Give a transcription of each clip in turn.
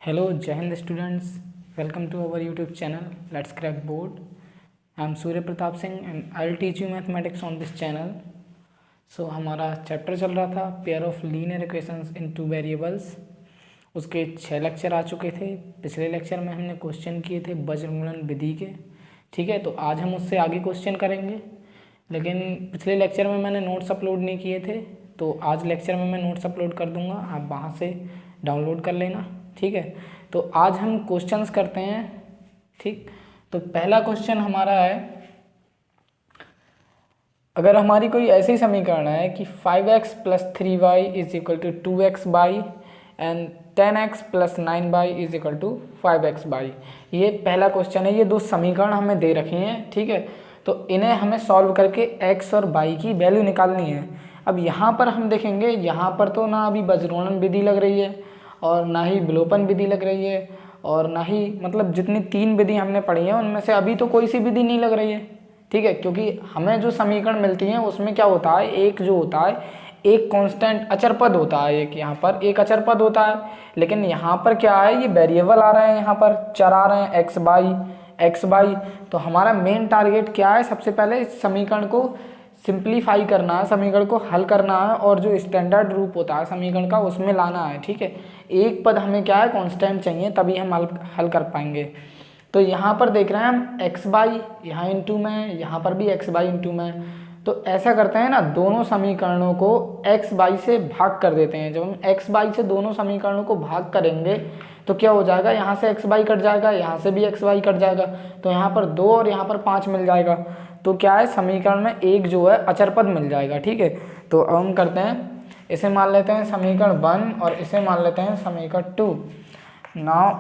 Hello, Jai Hind students. Welcome to our YouTube channel. Let's crack board. I'm Surya Pratap Singh and I'll teach you mathematics on this channel. So हमारा chapter चल रहा था pair of linear equations in two variables. उसके 6 lecture आ चुके थे। पिछले lecture में हमने क्वेश्चन किए थे बजरंगलन विधि के। ठीक है, तो आज हम उससे आगे क्वेश्चन करेंगे, लेकिन पिछले लेक्चर में मैंने नोट्स अपलोड नहीं किए थे, तो आज लेक्चर में मैं नोट्स अपलोड कर दूंगा, आप वहाँ से डाउनलोड कर लेना। ठीक है, तो आज हम क्वेश्चंस करते हैं। ठीक, तो पहला क्वेश्चन हमारा है, अगर हमारी कोई ऐसी समीकरण है कि 5x + 3y = 2x/, and 10x + 9y = 5x/। ये पहला क्वेश्चन है। ये दो समीकरण हमें दे रखी हैं। ठीक है, तो इन्हें हमें सॉल्व करके x और y की वैल्यू निकालनी है। अब यहाँ पर हम देखेंगे, यहाँ पर तो ना अभी बजरंगलन विधि लग रही है और ना ही विलोपन विधि लग रही है, और ना ही मतलब जितनी 3 विधि हमने पढ़ी हैं उनमें से अभी तो कोई सी विधि नहीं लग रही है। ठीक है, क्योंकि हमें जो समीकरण मिलती हैं उसमें क्या होता है, एक जो होता है एक कांस्टेंट अचर पद होता है, एक यहाँ पर एक अचर पद होता है। लेकिन यहाँ पर क्या है, ये वेरिएबल आ रहे हैं, यहाँ पर चर आ रहे हैं एक्स बाई। तो हमारा मेन टारगेट क्या है, सबसे पहले इस समीकरण को सिंप्लीफाई करना है, समीकरण को हल करना है, और जो स्टैंडर्ड रूप होता है समीकरण का उसमें लाना है। ठीक है, एक पद हमें क्या है, कांस्टेंट चाहिए, तभी हम हल कर पाएंगे। तो यहाँ पर देख रहे हैं हम एक्स बाई यहाँ इंटू में, यहाँ पर भी एक्स बाई इंटू में। तो ऐसा करते हैं ना, दोनों समीकरणों को एक्स बाई से भाग कर देते हैं। जब हम एक्स बाई से दोनों समीकरणों को भाग करेंगे तो क्या हो जाएगा, यहाँ से एक्स बाई कट जाएगा, यहाँ से भी एक्स बाई कट जाएगा, तो यहाँ पर 2 और यहाँ पर 5 मिल जाएगा। तो क्या है, समीकरण में एक जो है अचर पद मिल जाएगा। ठीक है, तो अब हम करते हैं, इसे मान लेते हैं समीकरण 1 और इसे मान लेते हैं समीकरण 2। नाउ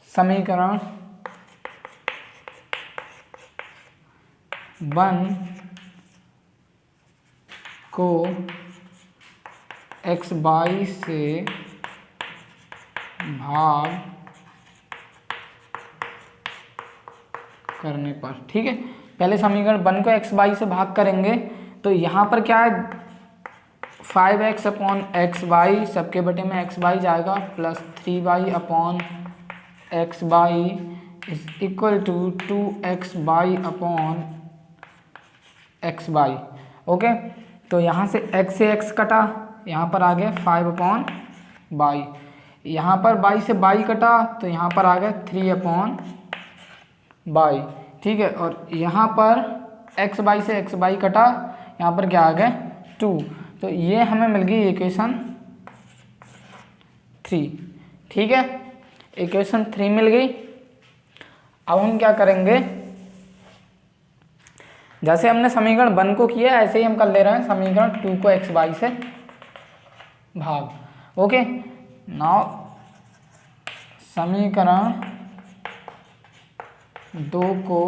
समीकरण 1 को एक्स बाई से भाग करने पर, ठीक है, पहले समीकरण 1 को एक्स बाई से भाग करेंगे तो यहाँ पर क्या है, 5x/x/, सबके बटे में एक्स बाई जाएगा, plus 3y/x/, is equal to 2x/x/। Okay, तो यहाँ से x कटा, यहाँ पर आ गया 5/y, यहाँ पर y से y कटा तो यहाँ पर आ गया 3/y। ठीक है, और यहाँ पर x/y से x/y कटा, यहाँ पर क्या आ गया 2। तो ये हमें मिल गई इक्वेशन 3। ठीक है, इक्वेशन 3 मिल गई। अब हम क्या करेंगे, जैसे हमने समीकरण 1 को किया ऐसे ही हम कर ले रहे हैं समीकरण 2 को एक्स बाई से भाग। ओके, नाउ समीकरण 2 को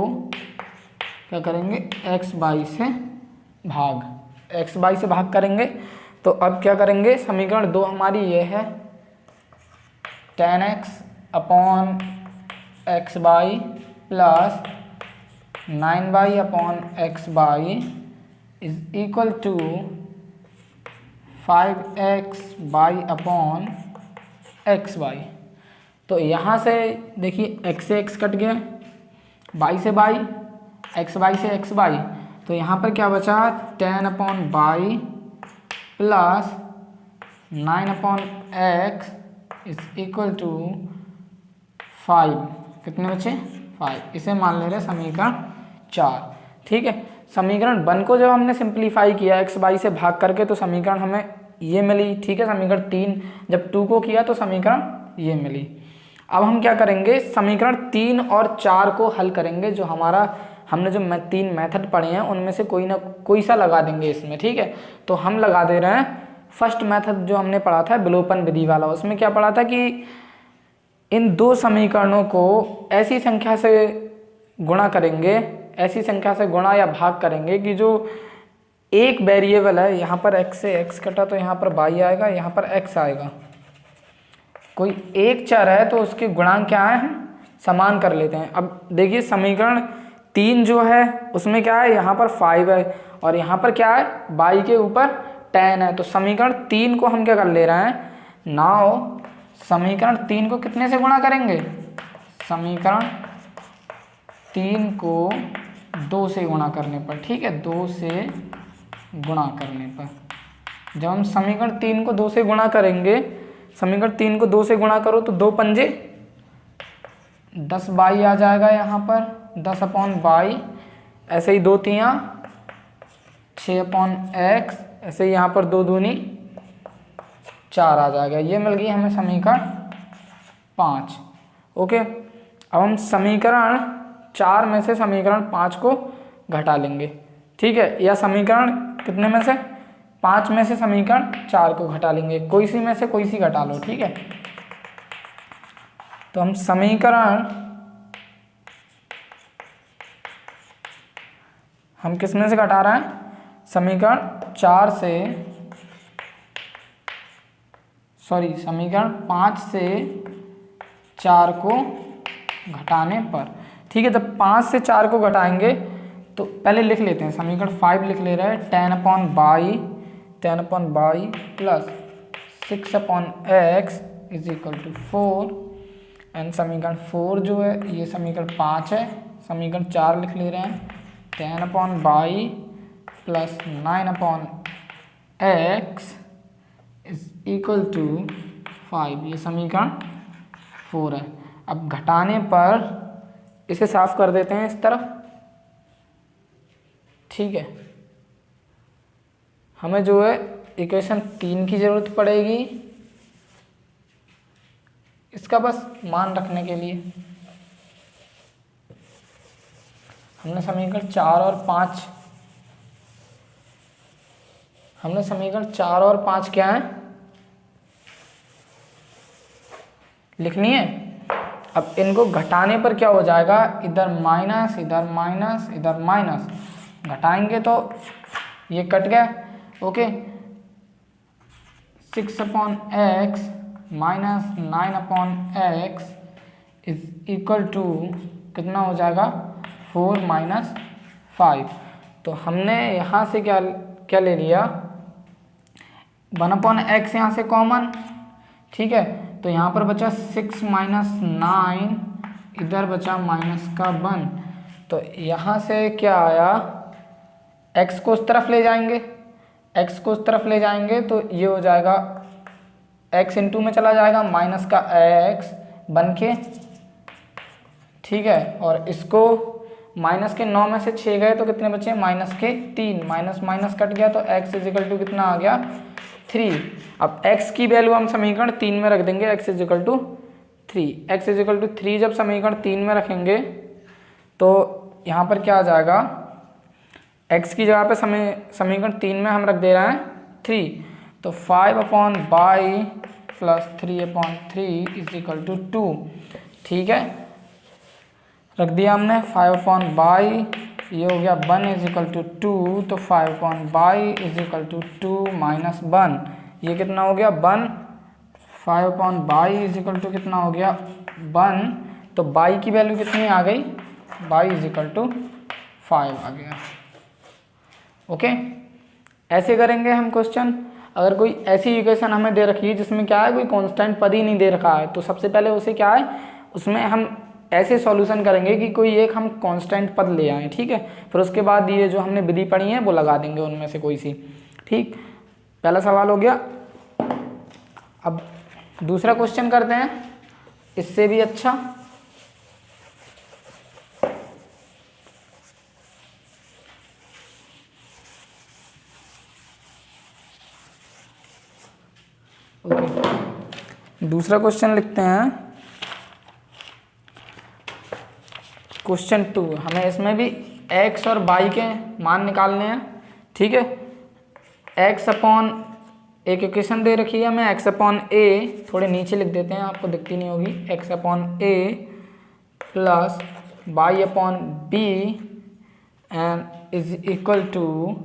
क्या करेंगे, एक्स बाई से भाग करेंगे। तो अब क्या करेंगे, समीकरण 2 हमारी ये है 10x/x/, plus 9y/x/, is equal to 5x/x/। तो यहाँ से देखिए x से x कट गया, y से y, x/y से x/y, तो यहाँ पर क्या बचा, 10/y plus 9/x is equal to 5। कितने बचे, 5। इसे मान ले रहे समीकरण 4। ठीक है, समीकरण 1 को जब हमने सिंप्लीफाई किया एक्स बाई से भाग करके तो समीकरण हमें ये मिली। ठीक है, समीकरण 3 जब 2 को किया तो समीकरण ये मिली। अब हम क्या करेंगे, समीकरण 3 और 4 को हल करेंगे। जो हमारा हमने जो 3 मेथड पढ़े हैं उनमें से कोई ना कोई सा लगा देंगे इसमें। ठीक है, तो हम लगा दे रहे हैं फर्स्ट मेथड जो हमने पढ़ा था विलोपन विधि वाला। उसमें क्या पढ़ा था कि इन दो समीकरणों को ऐसी संख्या से गुणा करेंगे, ऐसी संख्या से गुणा या भाग करेंगे कि जो एक वेरिएबल है, यहाँ पर x से x कटा तो यहाँ पर y आएगा, यहाँ पर x आएगा। कोई एक चर है तो उसके गुणांक क्या है, हम समान कर लेते हैं। अब देखिए समीकरण 3 जो है उसमें क्या है, यहाँ पर 5 है और यहाँ पर क्या है, y के ऊपर 10 है। तो समीकरण 3 को हम क्या कर ले रहे हैं, नाउ समीकरण 3 को कितने से गुणा करेंगे? समीकरण 3 को 2 से गुणा करने पर, ठीक है, 2 से गुणा करने पर। जब हम समीकरण 3 को 2 से गुणा करेंगे, समीकरण 3 को 2 से गुणा करो तो 2 पंजे 10 बाई आ जाएगा यहाँ पर, 10/22। ऐसे ही 2 तियाँ 6/x, ऐसे ही यहाँ पर 2 दूनी 4 आ जाएगा। ये मिल गई हमें समीकरण 5। ओके, अब हम समीकरण 4 में से समीकरण 5 को घटा लेंगे, ठीक है, या समीकरण कितने में से? 5 में से समीकरण 4 को घटा लेंगे, कोई सी में से कोई सी घटा लो, ठीक है। तो हम किस में से घटा रहे हैं? समीकरण 5 से 4 को घटाने पर, ठीक है। जब 5 से 4 को घटाएंगे तो पहले लिख लेते हैं, समीकरण 5 लिख ले रहे हैं, 10/22 plus 6/x is equal to 4, and समीकरण 4 जो है ये समीकरण 5 है। समीकरण 4 लिख ले रहे हैं, 10/22 plus 9/x is equal to 5, ये समीकरण 4 है। अब घटाने पर इसे साफ कर देते हैं इस तरफ, ठीक है। हमें जो है इक्वेशन 3 की ज़रूरत पड़ेगी, इसका बस मान रखने के लिए। हमने समीकरण 4 और 5 क्या है लिखनी है। अब इनको घटाने पर क्या हो जाएगा? इधर माइनस, इधर माइनस, इधर माइनस, घटाएंगे तो ये कट गया। Okay, 6/x minus 9/x is equal to कितना हो जाएगा? 4 माइनस 5। तो हमने यहाँ से क्या ले लिया? 1/x यहाँ से कॉमन, ठीक है। तो यहाँ पर बचा 6 माइनस 9, इधर बचा माइनस का 1। तो यहाँ से क्या आया? x को उस तरफ ले जाएंगे, x को उस तरफ ले जाएंगे तो ये हो जाएगा x इंटू में चला जाएगा माइनस का x बन के, ठीक है। और इसको माइनस के 9 में से 6 गए तो कितने बचे? माइनस के 3, माइनस माइनस कट गया तो x इज इक्वल टू कितना आ गया? 3। अब x की वैल्यू हम समीकरण 3 में रख देंगे, x is equal to 3। x is equal to 3 जब समीकरण 3 में रखेंगे तो यहाँ पर क्या आ जाएगा? x की जगह पे समीकरण 3 में हम रख दे रहे हैं 3, तो 5/22 प्लस 3/3 इज इक्वल टू 2, ठीक है। रख दिया हमने 5/22, ये हो गया 1 इज इक्वल टू 2, तो 5/22 इज इक्वल टू 2 माइनस 1, ये कितना हो गया? 1। 5/22 इज इक्वल टू कितना हो गया? 1। तो 22 की वैल्यू कितनी आ गई? 22 इज इक्वल टू 5 आ गया। ओके, ऐसे करेंगे हम क्वेश्चन। अगर कोई ऐसी इक्वेशन हमें दे रखी है जिसमें क्या है, कोई कांस्टेंट पद ही नहीं दे रखा है, तो सबसे पहले उसे क्या है, उसमें हम ऐसे सॉल्यूशन करेंगे कि कोई एक हम कांस्टेंट पद ले आएँ, ठीक है। फिर उसके बाद ये जो हमने विधि पढ़ी है वो लगा देंगे उनमें से कोई सी, ठीक। पहला सवाल हो गया। अब दूसरा क्वेश्चन करते हैं, इससे भी अच्छा। ओके, दूसरा क्वेश्चन लिखते हैं, क्वेश्चन 2। हमें इसमें भी x और y के मान निकालने हैं, ठीक है। x अपॉन एक इक्वेशन दे रखी है हमें, x/a, थोड़े नीचे लिख देते हैं, आपको दिखती नहीं होगी, x/a plus y/b and is equal to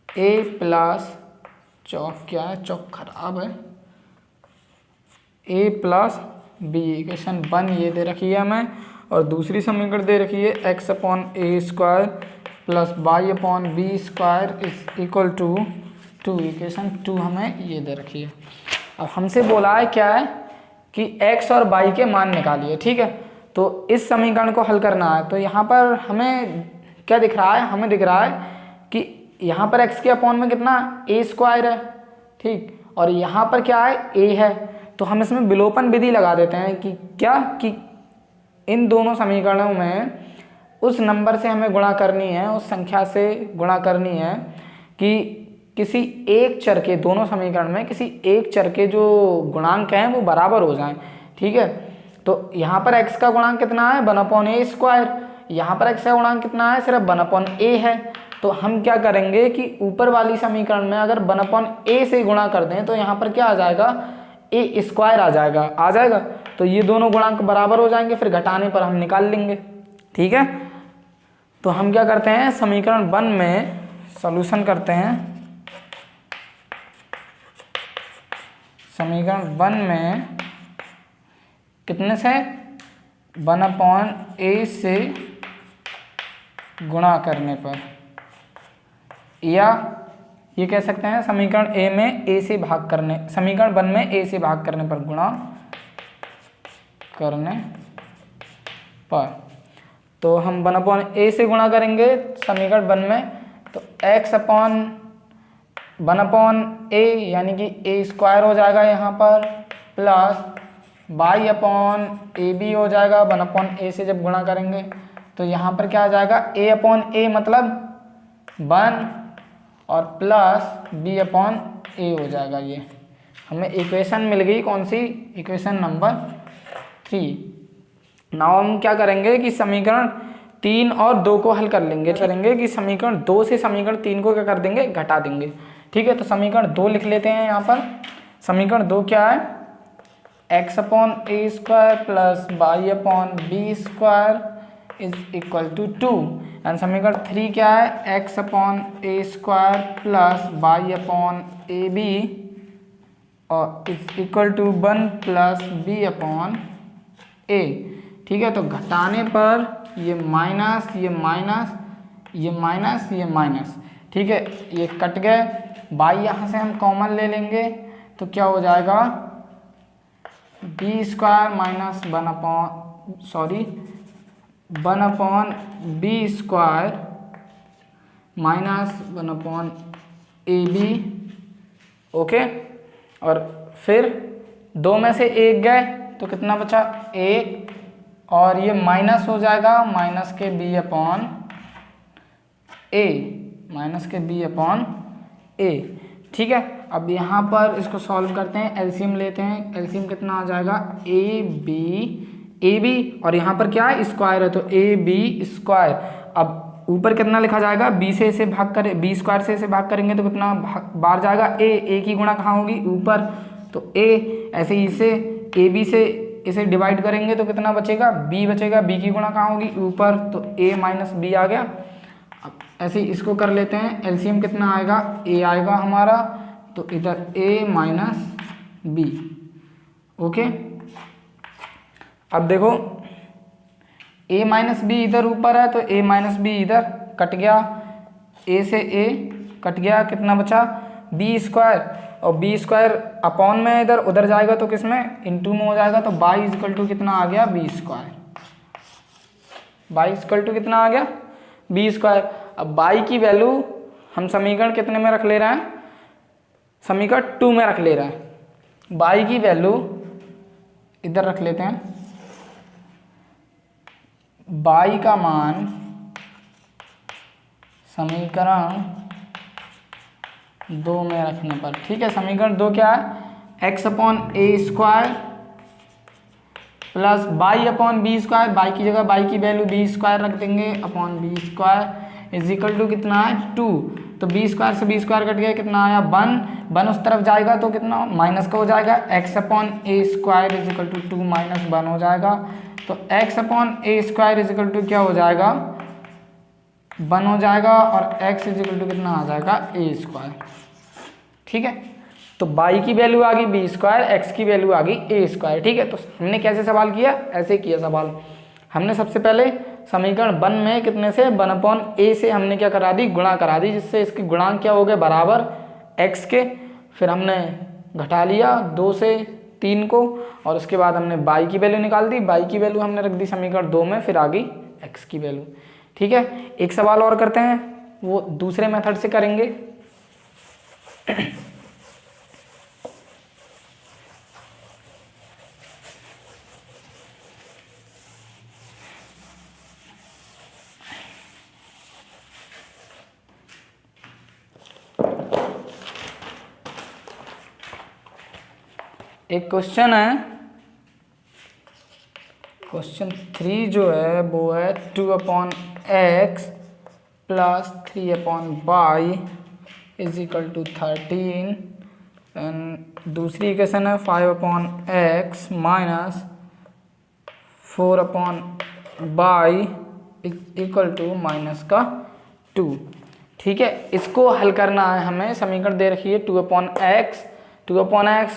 a plus, चौक क्या है, चौक खराब है, a प्लस b। इक्वेशन 1 ये दे रखी है हमें, और दूसरी समीकरण दे रखी है x/a² plus y/b² is equal to 2। Equation 2 हमें ये दे रखी है। अब हमसे बोला है क्या है कि x और y के मान निकालिए। ठीक है, तो इस समीकरण को हल करना है। तो यहाँ पर हमें क्या दिख रहा है, हमें दिख रहा है कि यहाँ पर x के अपॉन में कितना a स्क्वायर है, ठीक, और यहाँ पर क्या है a है। तो हम इसमें विलोपन विधि लगा देते हैं कि क्या कि इन दोनों समीकरणों में उस नंबर से हमें गुणा करनी है, उस संख्या से गुणा करनी है कि किसी एक चर के, दोनों समीकरण में किसी एक चर के जो गुणांक हैं वो बराबर हो जाएं। ठीक है, तो यहाँ पर x का गुणांक कितना है 1/a स्क्वायर, यहाँ पर x का गुणांक कितना है सिर्फ 1/a है। तो हम क्या करेंगे कि ऊपर वाली समीकरण में अगर 1/a से गुणा कर दें तो यहाँ पर क्या आ जाएगा a स्क्वायर आ जाएगा। तो ये दोनों गुणांक बराबर हो जाएंगे, फिर घटाने पर हम निकाल लेंगे। ठीक है, तो हम क्या करते हैं समीकरण 1 में सॉल्यूशन करते हैं। समीकरण 1 में कितने से 1/a से गुणा करने पर, या ये कह सकते हैं समीकरण a में a से भाग करने, समीकरण 1 में a से भाग करने पर, गुणा करने पर। तो हम 1/a से गुणा करेंगे समीकरण 1 में, तो x/1/a यानी कि a स्क्वायर हो जाएगा यहाँ पर, प्लस y/ab हो जाएगा 1/a से जब गुणा करेंगे। तो यहाँ पर क्या आ जाएगा a/a मतलब 1 और प्लस b/a हो जाएगा। ये हमें इक्वेशन मिल गई, कौन सी, इक्वेशन नंबर 3। नाउ हम क्या करेंगे कि समीकरण 3 और 2 को हल कर लेंगे। करेंगे कि समीकरण 2 से समीकरण 3 को क्या कर देंगे, घटा देंगे। ठीक है, तो समीकरण 2 लिख लेते हैं यहाँ पर। समीकरण 2 क्या है, x/a square plus y/b square is equal to 2। And समीकरण 3 क्या है, x/a स्क्वायर प्लस y/ab और is equal to 1 plus b/a। ठीक है, तो घटाने पर ये माइनस, ये माइनस, ये माइनस, ये माइनस। ठीक है, ये कट गए, y यहाँ से हम कॉमन ले लेंगे तो क्या हो जाएगा b square minus 1/b square minus 1/ab। Okay, और फिर 2 में से 1 गए तो कितना बचा 1, और ये माइनस हो जाएगा माइनस के b/a, माइनस के b/a। ठीक है, अब यहाँ पर इसको सॉल्व करते हैं, एलसीएम लेते हैं। एलसीएम कितना आ जाएगा ab और यहाँ पर क्या है स्क्वायर है तो ab स्क्वायर। अब ऊपर कितना लिखा जाएगा, b से इसे भाग करें, b स्क्वायर से इसे भाग करेंगे तो कितना बाहर जाएगा a की गुणा कहाँ होगी ऊपर, तो a। ऐसे ही इसे ab से इसे डिवाइड करेंगे तो कितना बचेगा b बचेगा, b की गुणा कहाँ होगी ऊपर, तो a माइनस b आ गया। अब ऐसे ही इसको कर लेते हैं, एलसीएम कितना आएगा a आएगा हमारा, तो इधर a माइनस b। ओके, अब देखो a माइनस बी इधर ऊपर है तो a माइनस बी इधर कट गया, a से a कट गया, कितना बचा b स्क्वायर, और b स्क्वायर अपॉन में इधर उधर जाएगा तो किस में इनटू में हो जाएगा, तो y इक्वल टू कितना आ गया b square, y equal to कितना आ गया b स्क्वायर। अब y की वैल्यू हम समीकरण कितने में रख ले रहे हैं, समीकरण 2 में रख ले रहे हैं। y की वैल्यू इधर रख लेते हैं, y का मान समीकरण 2 में रखने पर, ठीक है, समीकरण 2 क्या है x/a square plus y/b square, y की जगह y की वैल्यू b स्क्वायर रख देंगे upon b square is equal to कितना है 2। तो b स्क्वायर से b स्क्वायर कट गया, कितना आया 1 उस तरफ जाएगा तो कितना माइनस का हो जाएगा, x/a square is equal to 2 minus 1 हो जाएगा। तो x/a square is equal to क्या हो जाएगा 1 हो जाएगा, और x इज इक्वल टू कितना आ जाएगा a स्क्वायर। ठीक है, तो y की वैल्यू आ गई b स्क्वायर, x की वैल्यू आ गई a स्क्वायर। ठीक है, तो हमने कैसे सवाल किया, ऐसे किया सवाल। हमने सबसे पहले समीकरण 1 में कितने से 1/a से हमने क्या करा दी, गुणा करा दी, जिससे इसके गुणांक क्या हो गए बराबर x के। फिर हमने घटा लिया 2 से 3 को, और उसके बाद हमने बाई की वैल्यू निकाल दी। बाई की वैल्यू हमने रख दी समीकरण 2 में, फिर आ गई एक्स की वैल्यू। ठीक है, एक सवाल और करते हैं, वो दूसरे मेथड से करेंगे। एक क्वेश्चन है, क्वेश्चन 3 जो है वो है 2/x plus 3/y is equal to 13, and दूसरी इक्वेशन है 5/x minus 4/y is equal to -2। ठीक है, इसको हल करना है हमें। समीकरण दे रखी है 2/x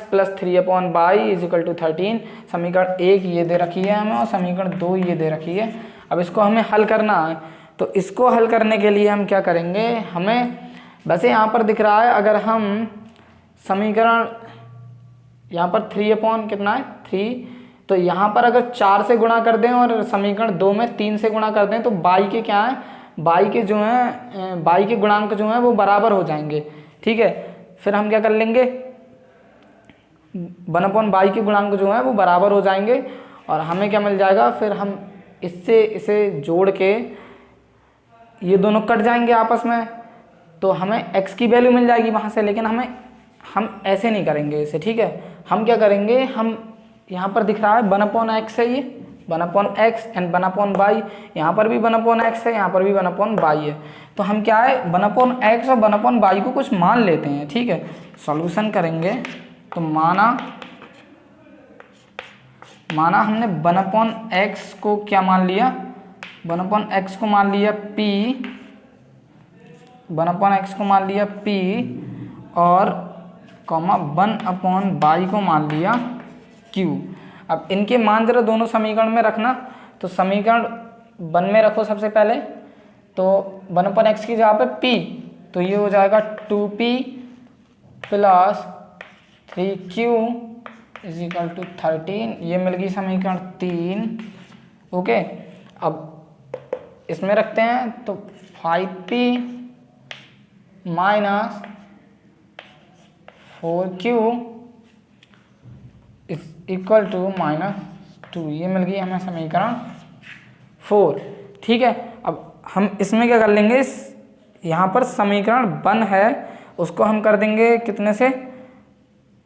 plus 3/y is equal to 13। समीकरण 1 ये दे रखी है हमें और समीकरण 2 ये दे रखी है। अब इसको हमें हल करना है, तो इसको हल करने के लिए हम क्या करेंगे, हमें वैसे यहाँ पर दिख रहा है, अगर हम समीकरण यहाँ पर 3 कितना है 3, तो यहाँ पर अगर 4 से गुणा कर दें और समीकरण 2 में 3 से गुणा कर दें तो बाई के क्या है, बाई के जो हैं, बाई के गुणांक जो हैं वो बराबर हो जाएंगे। ठीक है, फिर हम क्या कर लेंगे, 1/बाई के गुणांक जो है वो बराबर हो जाएंगे और हमें क्या मिल जाएगा, फिर हम इससे इसे जोड़ के ये दोनों कट जाएंगे आपस में, तो हमें x की वैल्यू मिल जाएगी वहाँ से। लेकिन हम ऐसे नहीं करेंगे इसे। ठीक है, हम क्या करेंगे, हम यहाँ पर दिख रहा है 1/x है, ये 1/x एंड 1/y, यहाँ पर भी 1/x है, यहाँ पर भी 1/y है। तो हम क्या है 1/x और 1/y को कुछ मान लेते हैं। ठीक है, सॉल्यूशन करेंगे तो माना हमने 1/x को क्या मान लिया, 1/x को मान लिया p, 1/x को मान लिया p और 1/y को मान लिया q। अब इनके मान जरा दोनों समीकरण में रखना, तो समीकरण 1 में रखो सबसे पहले, तो 1/x की जगह पे p, तो ये हो जाएगा 2p plus 3q is equal to 13, ये मिल गई समीकरण 3। ओके, अब इसमें रखते हैं तो 5p minus 4q is equal to -2, ये मिल गई हमें समीकरण 4। ठीक है, अब हम इसमें क्या कर लेंगे, यहाँ पर समीकरण 1 है उसको हम कर देंगे कितने से,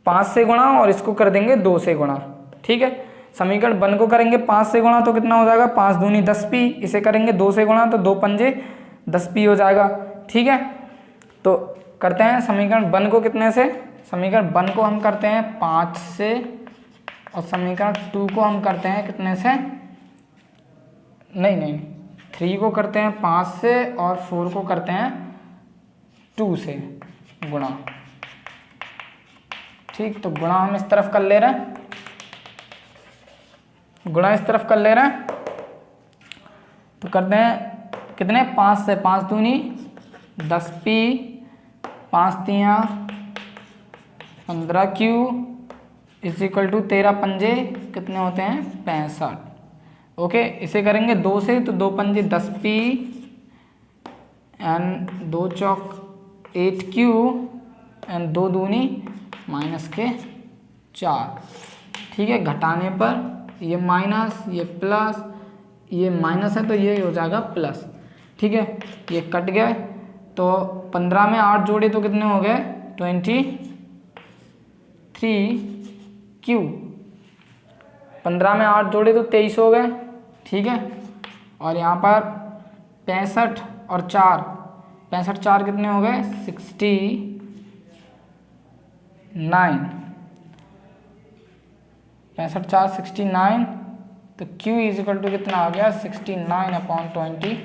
5 से गुणा, और इसको कर देंगे 2 से गुणा। ठीक है, समीकरण 1 को करेंगे 5 से गुणा तो कितना हो जाएगा, 5 दूनी 10p, इसे करेंगे 2 से गुणा तो 2 पंजे 10p हो जाएगा। ठीक है, तो करते हैं समीकरण 1 को कितने से, समीकरण 1 को हम करते हैं 5 से, और समीकरण 2 को हम करते हैं कितने से, नहीं 3 को करते हैं 5 से और 4 को करते हैं 2 से गुणा। ठीक, तो गुणा हम इस तरफ कर ले रहे हैं, गुणा इस तरफ कर ले रहे हैं, तो करते हैं कितने, 5 से 5 दूनी 10p, 5 तियाँ 15q is equal to 13 पंजे कितने होते हैं 65। ओके, इसे करेंगे 2 से, तो 2 पंजे 10p and 2 Chowk 8q and 2 दूनी -4। ठीक है, घटाने पर ये माइनस, ये प्लस, ये माइनस है तो ये हो जाएगा प्लस। ठीक है, ये कट गए, तो 15 में 8 जोड़े तो कितने हो गए 23q, 15 में 8 जोड़े तो 23 हो गए। ठीक है, और यहाँ पर 65 और 4, 65 4 कितने हो गए 69, 65 4 69, तो q इज इक्वल टू कितना आ गया 69/23।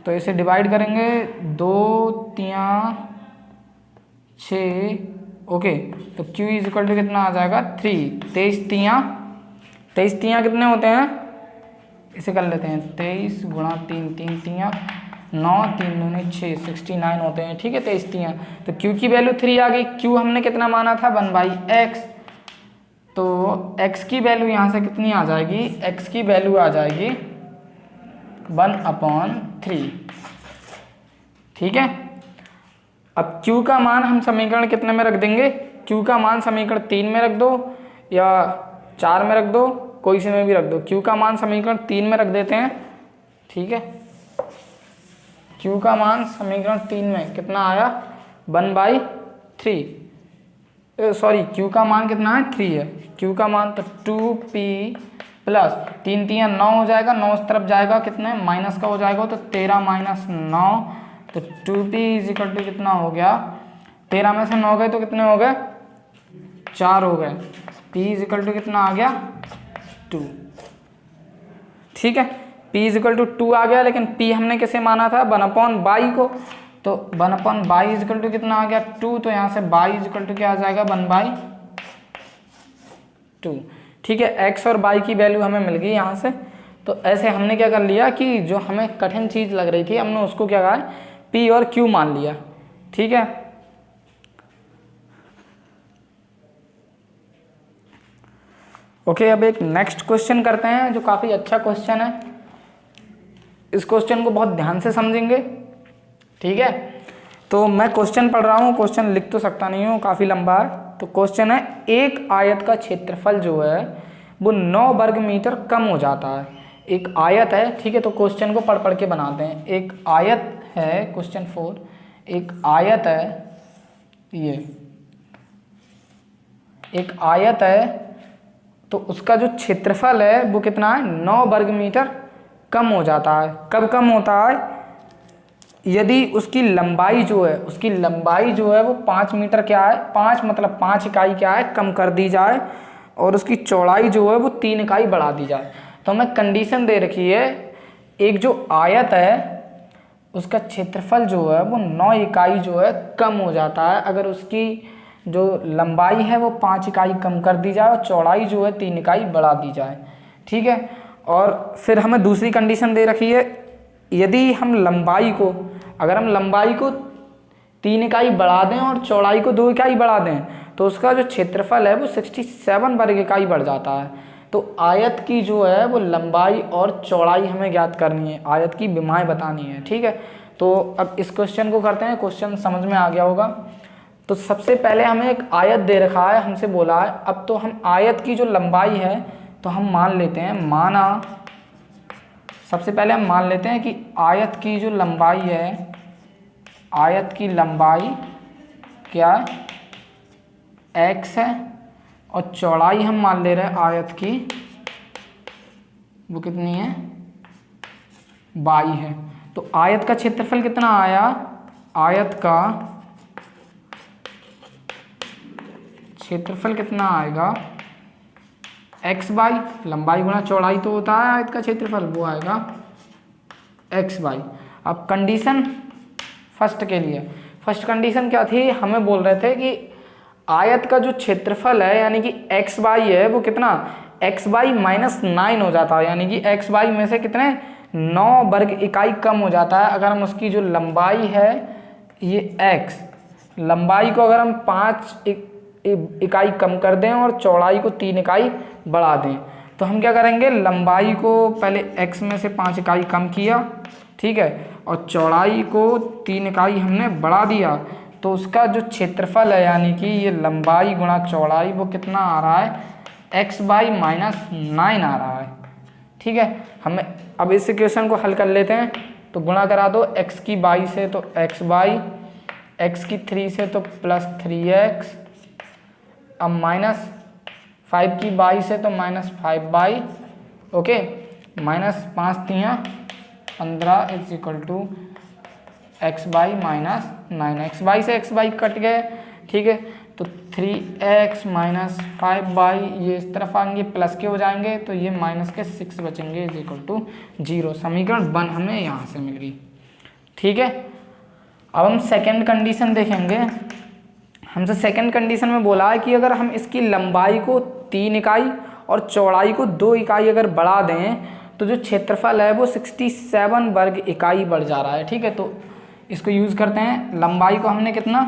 तो इसे डिवाइड करेंगे 2 तियाँ 6, ओके, तो q इज इक्वल टू कितना आ जाएगा 3, 23 तियाँ कितने होते हैं, इसे कर लेते हैं 23 गुणा 3, 3 तियाँ 9 3 दूनी 6 69 होते हैं। ठीक है, 23 तियाँ, तो क्यू की वैल्यू 3 आ गई। क्यू हमने कितना माना था 1/x, तो x की वैल्यू यहाँ से कितनी आ जाएगी, x की वैल्यू आ जाएगी 1/3। ठीक है, अब q का मान हम समीकरण कितने में रख देंगे, q का मान समीकरण 3 में रख दो या 4 में रख दो, कोई से में भी रख दो। q का मान समीकरण 3 में रख देते हैं। ठीक है, q का मान समीकरण 3 में कितना आया 1/3, सॉरी q का मान कितना है 3 है, q का मान तो 2p प्लस 3 तियाँ 9 हो जाएगा, 9 इस तरफ जाएगा कितने माइनस का हो जाएगा, तो 13 - 9, तो 2p इजिकल टू कितना हो गया, 13 में से 9 गए तो कितने हो गए 4 हो गए, p इजिकल टू कितना आ गया 2। ठीक है, p इजिकल टू 2 आ गया, लेकिन p हमने किसे माना था 1/y को, तो 1/y इजिकल टू कितना आ गया 2, तो यहाँ से y इजिकल टू क्या आ जाएगा 1/2। ठीक है, x और y की वैल्यू हमें मिल गई यहाँ से। तो ऐसे हमने क्या कर लिया कि जो हमें कठिन चीज़ लग रही थी हमने उसको क्या कहा है p और q मान लिया। ठीक है, ओके, अब एक नेक्स्ट क्वेश्चन करते हैं जो काफ़ी अच्छा क्वेश्चन है। इस क्वेश्चन को बहुत ध्यान से समझेंगे। ठीक है, तो मैं क्वेश्चन पढ़ रहा हूँ, क्वेश्चन लिख तो सकता नहीं हूँ, काफ़ी लंबा है। तो क्वेश्चन है, एक आयत का क्षेत्रफल जो है वो 9 वर्ग मीटर कम हो जाता है। एक आयत है, ठीक है, तो क्वेश्चन को पढ़ पढ़ के बनाते हैं। एक आयत है, क्वेश्चन 4, एक आयत है, ये एक आयत है, तो उसका जो क्षेत्रफल है वो कितना है 9 वर्ग मीटर कम हो जाता है। कब कम होता है, यदि उसकी लंबाई जो है, उसकी लंबाई जो है वो 5 मीटर क्या है, 5 मतलब 5 इकाई क्या है कम कर दी जाए, और उसकी चौड़ाई जो है वो 3 इकाई बढ़ा दी जाए। तो हमें कंडीशन दे रखी है, एक जो आयत है उसका क्षेत्रफल जो है वो 9 इकाई जो है कम हो जाता है अगर उसकी जो लंबाई है वो 5 इकाई कम कर दी जाए और चौड़ाई जो है 3 इकाई बढ़ा दी जाए। ठीक है, और फिर हमें दूसरी कंडीशन दे रखी है, यदि हम लंबाई को, अगर हम लंबाई को 3 इकाई बढ़ा दें और चौड़ाई को 2 इकाई बढ़ा दें तो उसका जो क्षेत्रफल है वो 67 वर्ग इकाई बढ़ जाता है। तो आयत की जो है वो लंबाई और चौड़ाई हमें ज्ञात करनी है, आयत की विमाएँ बतानी है। ठीक है, तो अब इस क्वेश्चन को करते हैं, क्वेश्चन समझ में आ गया होगा। तो सबसे पहले हमें एक आयत दे रखा है, हमसे बोला है, अब तो हम आयत की जो लंबाई है तो हम मान लेते हैं, माना सबसे पहले हम मान लेते हैं कि आयत की जो लंबाई है, आयत की लंबाई क्या है x है, और चौड़ाई हम मान ले रहे हैं आयत की वो कितनी है y है। तो आयत का क्षेत्रफल कितना आया, आयत का क्षेत्रफल कितना आएगा x बाई लंबाई गुणा चौड़ाई तो होता है आयत का क्षेत्रफल, वो आएगा x बाई। अब कंडीशन फर्स्ट के लिए, फर्स्ट कंडीशन क्या थी, हमें बोल रहे थे कि आयत का जो क्षेत्रफल है यानी कि x बाई है वो कितना x बाई -9 हो जाता है, यानी कि x बाई में से कितने 9 वर्ग इकाई कम हो जाता है अगर हम उसकी जो लंबाई है ये x, लंबाई को अगर हम 5 इकाई कम कर दें और चौड़ाई को 3 इकाई बढ़ा दें। तो हम क्या करेंगे, लंबाई को पहले x में से 5 इकाई कम किया, ठीक है, और चौड़ाई को 3 इकाई हमने बढ़ा दिया, तो उसका जो क्षेत्रफल है यानी कि ये लंबाई गुणा चौड़ाई वो कितना आ रहा है x बाई -9 आ रहा है। ठीक है, हमें अब इस इक्वेशन को हल कर लेते हैं। तो गुणा करा दो x की बाई से तो x बाई, x की 3 से तो +3x, अब -5 की बाई से तो -5 बाई, ओके, -5 तियाँ 15 is equal to x by -9, x by से x बाई कट गए। ठीक है, तो 3x -5 बाई ये इस तरफ आएंगे, प्लस के हो जाएंगे, तो ये माइनस के 6 बचेंगे इज इक्वल टू 0। समीकरण 1 हमें यहाँ से मिल गई। ठीक है, अब हम सेकेंड कंडीशन देखेंगे। हमसे सेकेंड कंडीशन में बोला है कि अगर हम इसकी लंबाई को 3 इकाई और चौड़ाई को 2 इकाई अगर बढ़ा दें तो जो क्षेत्रफल है वो 67 वर्ग इकाई बढ़ जा रहा है। ठीक है, तो इसको यूज़ करते हैं। लंबाई को हमने कितना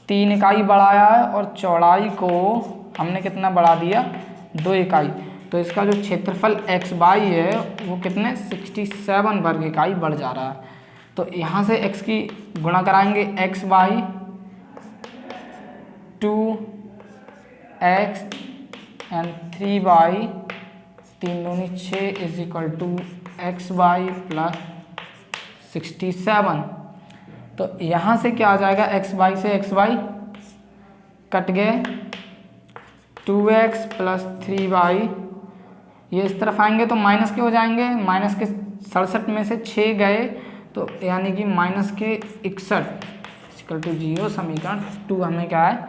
3 इकाई बढ़ाया है और चौड़ाई को हमने कितना बढ़ा दिया 2 इकाई। तो इसका जो क्षेत्रफल एक्स बाई है वो कितने 67 वर्ग इकाई बढ़ जा रहा है। तो यहाँ से x की गुणा कराएंगे x by 2x and 3 by 3 दूनी 6 is equal to x by plus 67। तो यहाँ से क्या आ जाएगा, एक्स बाई से एक्स बाई कट गए, 2x प्लस 3 बाई, ये इस तरफ आएंगे तो माइनस के हो जाएंगे, माइनस के 67 में से 6 गए तो यानी कि माइनस के 61 इक्वल टू 0। समीकरण 2 हमें क्या है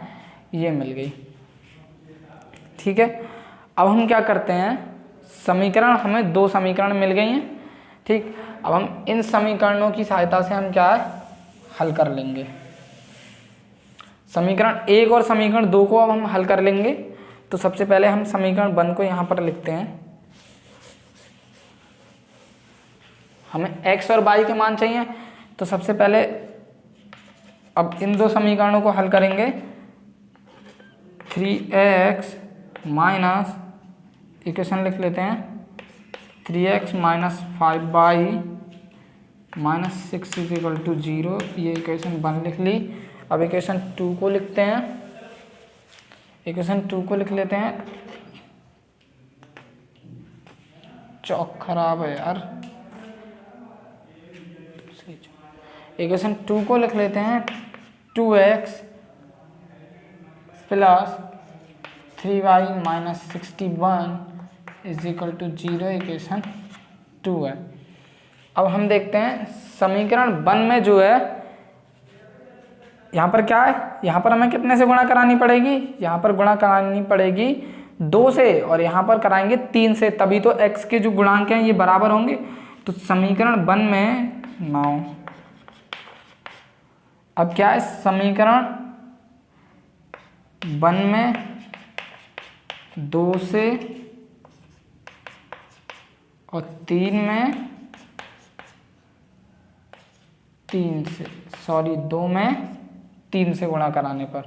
ये मिल गई। ठीक है, अब हम क्या करते हैं, समीकरण हमें 2 समीकरण मिल गई हैं। ठीक, अब हम इन समीकरणों की सहायता से हम क्या है हल कर लेंगे। समीकरण 1 और समीकरण 2 को अब हम हल कर लेंगे। तो सबसे पहले हम समीकरण 1 को यहाँ पर लिखते हैं। हमें x और y के मान चाहिए, तो सबसे पहले अब इन 2 समीकरणों को हल करेंगे। 3x माइनस इक्वेशन लिख लेते हैं 3x minus 5y minus 6 is equal to 0। ये इक्वेशन 1 लिख ली। अब इक्वेशन 2 को लिखते हैं। इक्वेशन 2 को लिख लेते हैं, चौक खराब है यार। इक्वेशन 2 को लिख लेते हैं 2x plus 3y minus 61 is equal to 0। Equation 2 है। अब हम देखते हैं समीकरण 1 में जो है यहाँ पर क्या है, यहाँ पर हमें कितने से गुणा करानी पड़ेगी, यहाँ पर गुणा करानी पड़ेगी 2 से और यहाँ पर कराएंगे 3 से, तभी तो x के जो गुणांक हैं ये बराबर होंगे। तो समीकरण 1 में 9। अब क्या है, समीकरण 1 में 2 से और 3 में 2 में 3 से गुणा कराने पर।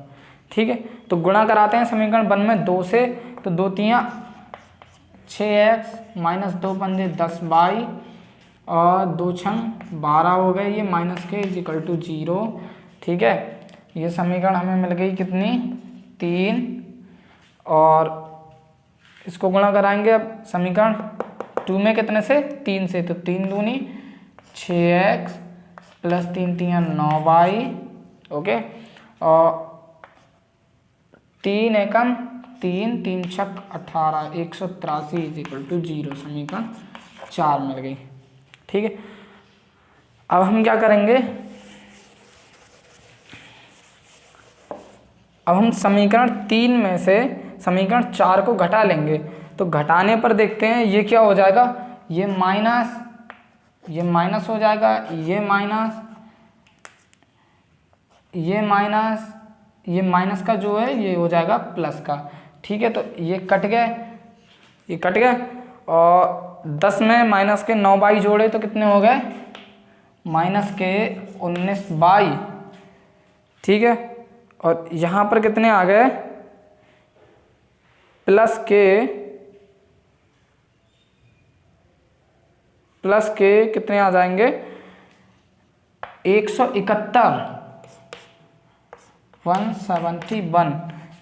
ठीक है, तो गुणा कराते हैं समीकरण 1 में 2 से, तो 2 तियाँ 6x माइनस 2 पंजे 10y और 2 छंग 12 हो गए, ये माइनस के इज इक्वल टू 0। ठीक है, ये समीकरण हमें मिल गई कितनी 3। और इसको गुणा कराएंगे अब समीकरण 2 में कितने से 3 से, तो 3 दूनी 6x प्लस 3 तियाँ 9y। ओके, और 3 एकम 3 3 छक 18 183 इज इक्वल टू 0। समीकरण 4 मिल गई। ठीक है, अब हम क्या करेंगे, अब हम समीकरण 3 में से समीकरण 4 को घटा लेंगे। तो घटाने पर देखते हैं ये क्या हो जाएगा, ये माइनस हो जाएगा, ये माइनस का जो है ये हो जाएगा प्लस का। ठीक है, तो ये कट गए, और 10 में माइनस के 9y जोड़े तो कितने हो गए माइनस के 19y। ठीक है, और यहाँ पर कितने आ गए प्लस के कितने आ जाएंगे 171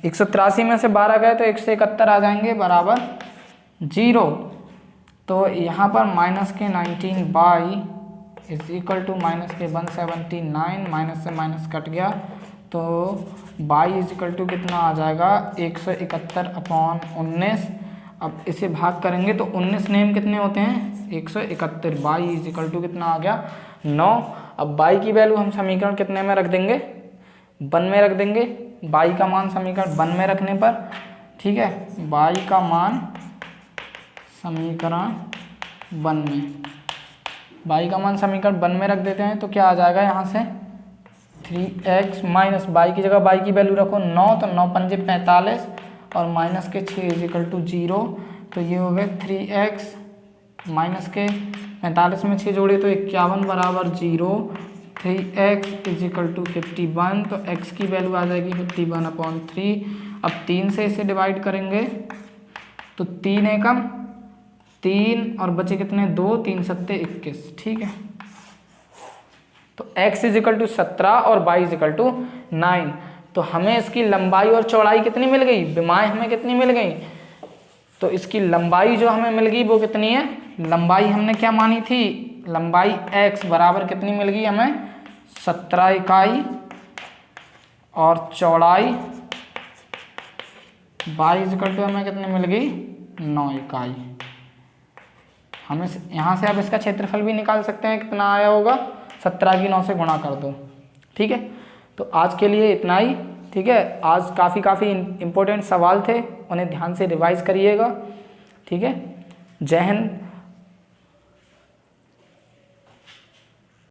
183 में से 12 गए तो 171 आ जाएंगे बराबर 0। तो यहाँ पर माइनस के 19y is equal to minus के 179, माइनस से माइनस कट गया तो y इज इक्वल टू कितना आ जाएगा 171/19। अब इसे भाग करेंगे तो 19 नेम कितने होते हैं 171, y इज इक्वल टू कितना आ गया 9। अब y की वैल्यू हम समीकरण कितने में रख देंगे 1 में रख देंगे, y का मान समीकरण 1 में रखने पर। ठीक है, y का मान समीकरण 1 में, y का मान समीकरण 1 में रख देते हैं तो क्या आ जाएगा यहाँ से 3x माइनस y की जगह y की वैल्यू रखो 9, तो 9 पंजे 45 और माइनस के 6 इज इक्वल टू 0। तो ये हो गए 3x माइनस के 45 में 6 जोड़े तो 51 बराबर 0, 3x इज इक्वल टू 51, तो x की वैल्यू आ जाएगी 51/3। अब 3 से इसे डिवाइड करेंगे तो 3 एकम 3 और बचे कितने 2, 3 सत्ते 21, ठीक है। तो x इज इक्वल टू 17 और y इज इक्वल टू 9। तो हमें इसकी लंबाई और चौड़ाई कितनी मिल गई, विमाएं हमें कितनी मिल गई। तो इसकी लंबाई जो हमें मिल गई वो कितनी है, लंबाई हमने क्या मानी थी, लंबाई x बराबर कितनी मिल गई हमें 17 इकाई, और चौड़ाई y इज इक्वल टू हमें कितनी मिल गई 9 इकाई। हमें यहाँ से अब इसका क्षेत्रफल भी निकाल सकते हैं, कितना आया होगा 17 की 9 से गुणा कर दो, ठीक है। तो आज के लिए इतना ही, ठीक है। आज काफ़ी इम्पोर्टेंट सवाल थे, उन्हें ध्यान से रिवाइज करिएगा, ठीक है। जय हिंद।